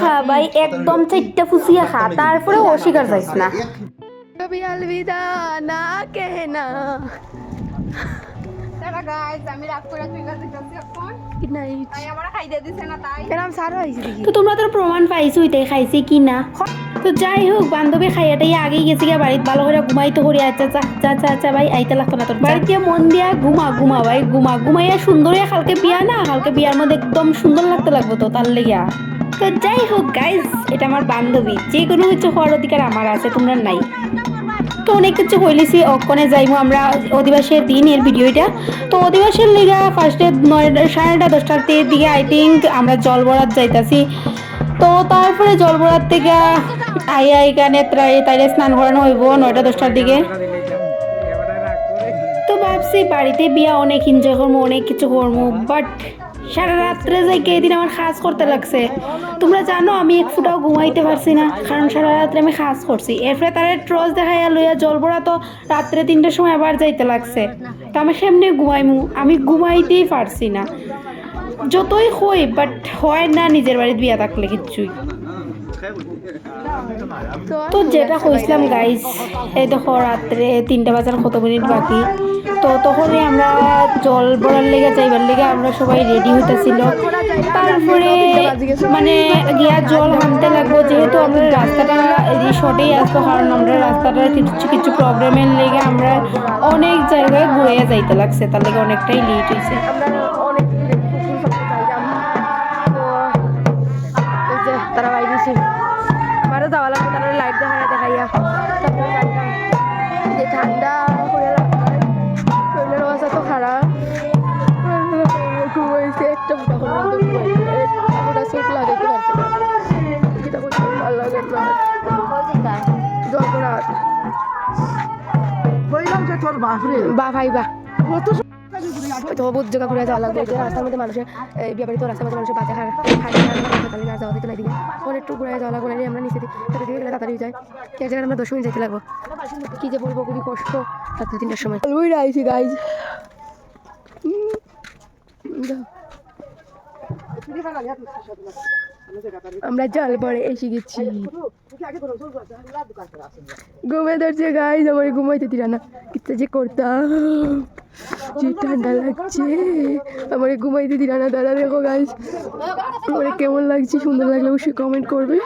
খা ভাই, একদম 4টা ফুসিয়া খা, তারপরে অস্বীকার যাইস না। কবি আলবিদা না কেনা। তো তোমরা তো প্রমাণ পাইছো তাই খাইছি কি না। তো যাই হোক, বান্ধবী খাইয়াটাই আগেই গেছি গিয়া বাড়িতে ভালো করে ঘুমাইতে করি। আচ্ছা আচ্ছা ভাই, আইতে লাগতো না তোর বাড়িতে মন দিয়া ঘুমা ভাই, ঘুমাইয়া সুন্দরিয়া কালকে বিয়া না, কালকে বিয়ার মধ্যে একদম সুন্দর লাগতো তো তার লেগিয়া। তো যাই হোক গাইজ, এটা আমার বান্ধবী, যে কোনো কিছু হওয়ার অধিকার আমার আছে, তোমরা নাই। তো অনেক কিছু হইলেছি, অক্ষণে যাইবো আমরা অধিবাসের দিন এর ভিডিওটা। তো অধিবাসের লিগা ফার্স্টে 9টা 9:30 10টার দিকে আই থিঙ্ক আমরা জল ভরাত যাইতাছি। তো তারপরে জল ভরাত থেকে আইয়া এখানে তাইরে স্নান করানো হইব 9টা 10টার দিকে। তো ভাবছি বাড়িতে বিয়া অনেক এনজয় করবো, অনেক কিছু করবো, বাট সারা রাত্রে যাই এদিন আমার কাজ করতে লাগছে। তোমরা জানো আমি এক ফুটাও ঘুমাইতে পারছি না, কারণ সারা রাত্রে আমি কাজ করছি। এরপরে তারা ট্রস দেখাইয়া লইয়া জলবরা তো রাত্রে 3টার সময় আবার যাইতে লাগছে। তো আমি সেমনি ঘুমাইমু, আমি ঘুমাইতেই পারছি না, যতই হই বাট হয় না নিজের বাড়িতে বিয়া থাকলে কিচ্ছুই। তো যেটা কইছিলাম গাইজ, এই দেখো রাত্রে 3টা বাজার কত মিনিট বাকি। তো তখনই আমরা জল ভরার লেগে যাইবার লেগে আমরা সবাই রেডি হইতেছিল। তারপরে মানে গিয়া জল আনতে লাগবো, যেহেতু আমরা রাস্তাটা শর্টেই আসবো, কারণ আমরা রাস্তাটার কিছু প্রবলেমের লেগে আমরা অনেক জায়গায় ঘুরে যাইতে লাগছে, তার লেগে অনেকটাই লেট হয়েছে। তারা বাইরেছি আমারও যাওয়া লাগবে, তারা লাইট দেখাইয়া যে ঠান্ডা শরীরের অবস্থা তো খারাপ। ঘুমাইছে একটা ওটা চোখ লাগাইতে পারছে না, যেটা করতে ভালো লাগে না। জগরাত ভাইবা তো বহুত জায়গা ঘুরে যাওয়া লাগবে। রাস্তার মধ্যে মানুষের বিয়ে বাড়ি, তো রাস্তার মধ্যে মানুষের বাচ্চা যাওয়া দিতে না দিকে অনেকটু ঘুরে যাওয়া লাগবে। আমরা নিচে দিকে গেলে তাড়াতাড়ি যায়, এক জায়গায় আমরা 10 মিনিট যেতে লাগবো। কি যে বলবো, খুবই কষ্ট। রাত্রে 3টার সময় আইসি গাইজ, আমরা জল পরে এসে গেছি। ঘুমে ধরছে গাইজ, আমার ঘুমাইতে দিলা না, কিচ্ছু যে করতাম, যে ঠান্ডা লাগছে আমার ঘুমাইতে দিলা না। দাদা দেখো গাইজ আমার কেমন লাগছে, সুন্দর লাগলে অবশ্যই কমেন্ট করবে।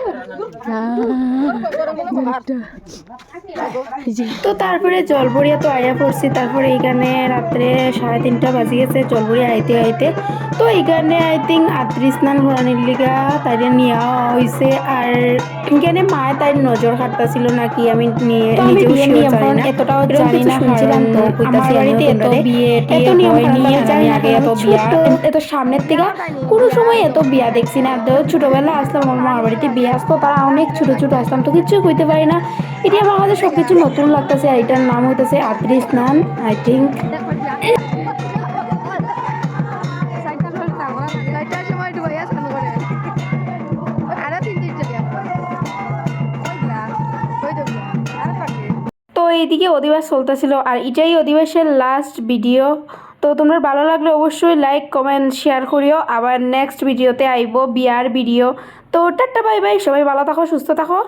তো তারপরে জলবরিয়া তো আয়া পড়ছি। তারপরে এইখানে রাত্রে 3:30 বাজে গেছে জলবরিয়া আইতে। তো এইখানে আই থিঙ্ক আত্রি স্নান করানোর লিগা তাইরে নেওয়া হয়েছে। আর এখানে মায় তাই নজর কাটতেছিল নাকি, আমি নিজেও জানি না, এতটাও জানি না, শুনছিলাম তো আমার বাড়িতে এত বিয়ে এত নিয়ম জানি আগে, এত বিয়া এত সামনের থেকে কোনো সময় এত বিয়া দেখছি না। ছোটবেলা আসলাম আমার মার বাড়িতে বিয়ে আসতো, তারা অনেক ছোট আসলাম, তো কিছু কইতে পারি না। এটি আমার কাছে সবকিছু নতুন লাগতেছে। এটার নাম হইতেছে আত্রি স্নান আই থিঙ্ক। তো এইদিকে অধিবাস চলতেছিল, আর এটাই অধিবাসের লাস্ট ভিডিও। তো তোমরা ভালো লাগলে অবশ্যই লাইক কমেন্ট শেয়ার করিও। আবার নেক্সট ভিডিওতে আইব বিয়ার ভিডিও। তো টাটা বাই বাই, সবাই ভালো থাকো, সুস্থ থাকো।